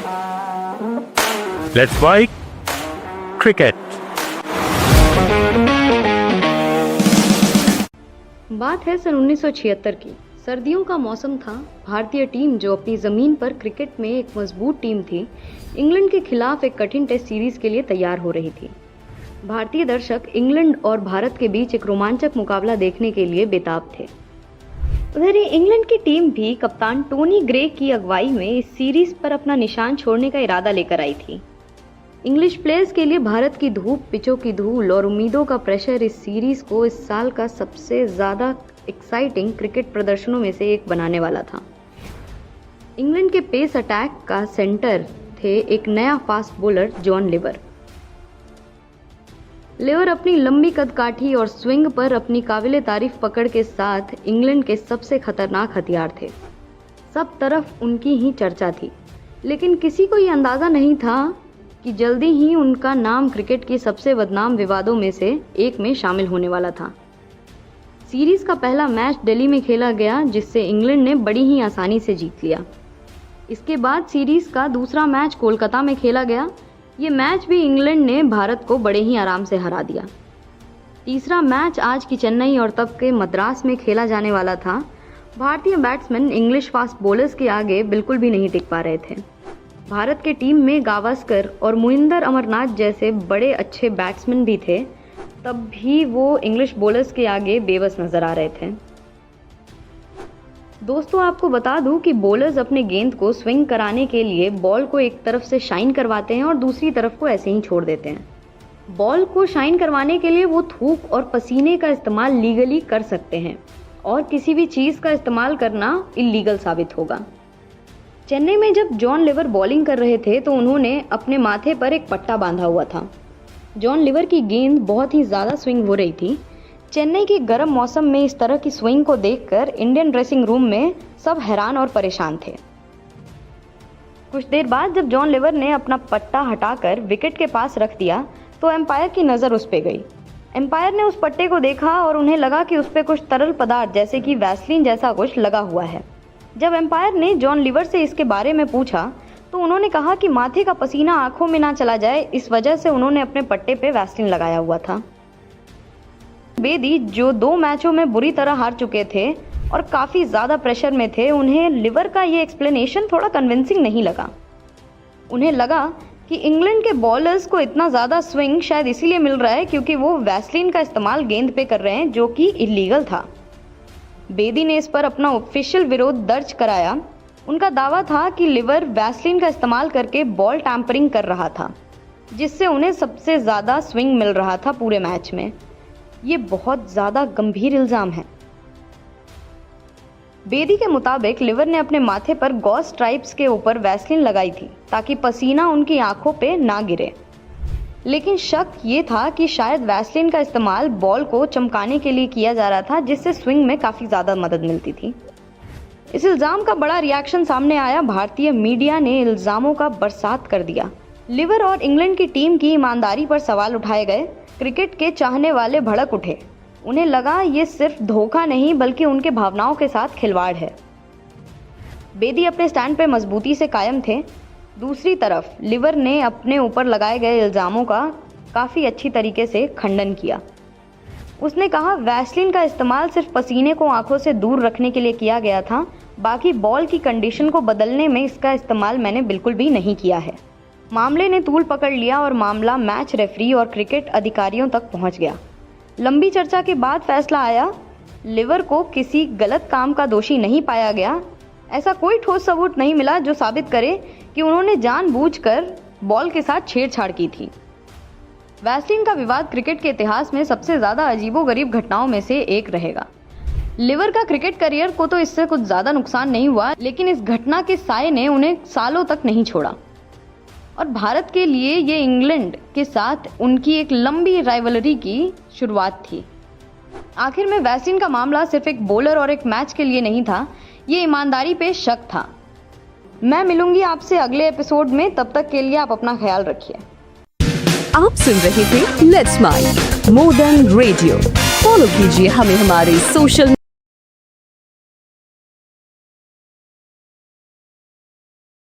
Let's play cricket. बात है सन 1976 की। सर्दियों का मौसम था। भारतीय टीम, जो अपनी ज़मीन पर क्रिकेट में एक मजबूत टीम थी, इंग्लैंड के खिलाफ एक कठिन टेस्ट सीरीज के लिए तैयार हो रही थी। भारतीय दर्शक इंग्लैंड और भारत के बीच एक रोमांचक मुकाबला देखने के लिए बेताब थे। उधर ही इंग्लैंड की टीम भी कप्तान टोनी ग्रे की अगुवाई में इस सीरीज पर अपना निशान छोड़ने का इरादा लेकर आई थी। इंग्लिश प्लेयर्स के लिए भारत की धूप, पिचों की धूल और उम्मीदों का प्रेशर इस सीरीज को इस साल का सबसे ज़्यादा एक्साइटिंग क्रिकेट प्रदर्शनों में से एक बनाने वाला था। इंग्लैंड के पेस अटैक का सेंटर थे एक नया fast bowler John liver. Liver अपनी लंबी कदकाठी और स्विंग पर अपनी काबिले तारीफ पकड़ के साथ इंग्लैंड के सबसे खतरनाक हथियार थे। सब तरफ उनकी ही चर्चा थी, लेकिन किसी को ये अंदाज़ा नहीं था कि जल्दी ही उनका नाम क्रिकेट के सबसे बदनाम विवादों में से एक में शामिल होने वाला था। सीरीज का पहला मैच दिल्ली में खेला गया, जिससे इंग्लैंड ने बड़ी ही आसानी से जीत लिया। इसके बाद सीरीज का दूसरा मैच कोलकाता में खेला गया। ये मैच भी इंग्लैंड ने भारत को बड़े ही आराम से हरा दिया। तीसरा मैच आज की चेन्नई और तब के मद्रास में खेला जाने वाला था। भारतीय बैट्समैन इंग्लिश फास्ट बॉलर्स के आगे बिल्कुल भी नहीं टिक पा रहे थे। भारत के टीम में गावस्कर और मोइंदर अमरनाथ जैसे बड़े अच्छे बैट्समैन भी थे, तब भी वो इंग्लिश बॉलर्स के आगे बेबस नजर आ रहे थे। दोस्तों, आपको बता दूं कि बॉलर्स अपने गेंद को स्विंग कराने के लिए बॉल को एक तरफ से शाइन करवाते हैं और दूसरी तरफ को ऐसे ही छोड़ देते हैं। बॉल को शाइन करवाने के लिए वो थूक और पसीने का इस्तेमाल लीगली कर सकते हैं, और किसी भी चीज़ का इस्तेमाल करना इल्लीगल साबित होगा। चेन्नई में जब जॉन लिवर बॉलिंग कर रहे थे तो उन्होंने अपने माथे पर एक पट्टा बांधा हुआ था। जॉन लिवर की गेंद बहुत ही ज़्यादा स्विंग हो रही थी। चेन्नई के गर्म मौसम में इस तरह की स्विंग को देखकर इंडियन ड्रेसिंग रूम में सब हैरान और परेशान थे। कुछ देर बाद जब जॉन लिवर ने अपना पट्टा हटाकर विकेट के पास रख दिया तो एम्पायर की नज़र उस पर गई। एम्पायर ने उस पट्टे को देखा और उन्हें लगा कि उस पर कुछ तरल पदार्थ जैसे कि वैसलीन जैसा कुछ लगा हुआ है। जब एम्पायर ने जॉन लिवर से इसके बारे में पूछा तो उन्होंने कहा कि माथे का पसीना आंखों में ना चला जाए, इस वजह से उन्होंने अपने पट्टे पे वैसलीन लगाया हुआ था। बेदी, जो 2 मैचों में बुरी तरह हार चुके थे और काफ़ी ज़्यादा प्रेशर में थे, उन्हें लिवर का ये एक्सप्लेनेशन थोड़ा कन्विंसिंग नहीं लगा। उन्हें लगा कि इंग्लैंड के बॉलर्स को इतना ज़्यादा स्विंग शायद इसीलिए मिल रहा है क्योंकि वो वैसलीन का इस्तेमाल गेंद पे कर रहे हैं, जो कि इलीगल था। बेदी ने इस पर अपना ऑफिशियल विरोध दर्ज कराया। उनका दावा था कि लिवर वैसलीन का इस्तेमाल करके बॉल टैंपरिंग कर रहा था, जिससे उन्हें सबसे ज़्यादा स्विंग मिल रहा था पूरे मैच में। ये बहुत ज़्यादा गंभीर इल्ज़ाम है। बेदी के मुताबिक लिवर ने अपने माथे पर गॉस स्ट्राइप्स के ऊपर वैसलीन लगाई थी ताकि पसीना उनकी आंखों पे ना गिरे, लेकिन शक ये था कि शायद वैसलीन का इस्तेमाल बॉल को चमकाने के लिए किया जा रहा था, जिससे स्विंग में काफ़ी ज़्यादा मदद मिलती थी। इस इल्ज़ाम का बड़ा रिएक्शन सामने आया। भारतीय मीडिया ने इल्ज़ामों का बरसात कर दिया। लिवर और इंग्लैंड की टीम की ईमानदारी पर सवाल उठाए गए। क्रिकेट के चाहने वाले भड़क उठे। उन्हें लगा ये सिर्फ धोखा नहीं बल्कि उनके भावनाओं के साथ खिलवाड़ है। बेदी अपने स्टैंड पर मजबूती से कायम थे। दूसरी तरफ लिवर ने अपने ऊपर लगाए गए इल्ज़ामों का काफ़ी अच्छी तरीके से खंडन किया। उसने कहा, वैसलीन का इस्तेमाल सिर्फ पसीने को आंखों से दूर रखने के लिए किया गया था, बाकी बॉल की कंडीशन को बदलने में इसका इस्तेमाल मैंने बिल्कुल भी नहीं किया है। मामले ने तूल पकड़ लिया और मामला मैच रेफरी और क्रिकेट अधिकारियों तक पहुंच गया। लंबी चर्चा के बाद फैसला आया। लिवर को किसी गलत काम का दोषी नहीं पाया गया। ऐसा कोई ठोस सबूत नहीं मिला जो साबित करे कि उन्होंने जानबूझकर बॉल के साथ छेड़छाड़ की थी। वैसलीन का विवाद क्रिकेट के इतिहास में सबसे ज़्यादा अजीबोगरीब घटनाओं में से एक रहेगा। लिवर का क्रिकेट करियर को तो इससे कुछ ज़्यादा नुकसान नहीं हुआ, लेकिन इस घटना के साए ने उन्हें सालों तक नहीं छोड़ा। और भारत के लिए ये इंग्लैंड के साथ उनकी एक लंबी राइवलरी की शुरुआत थी। आखिर में वैसलीन का मामला सिर्फ एक बॉलर और एक मैच के लिए नहीं था, ये ईमानदारी पे शक था। मैं मिलूंगी आपसे अगले एपिसोड में, तब तक के लिए आप अपना ख्याल रखिए। आप सुन रहे थे let's smile more than radio. Follow कीजिए हमें हमारे सोशल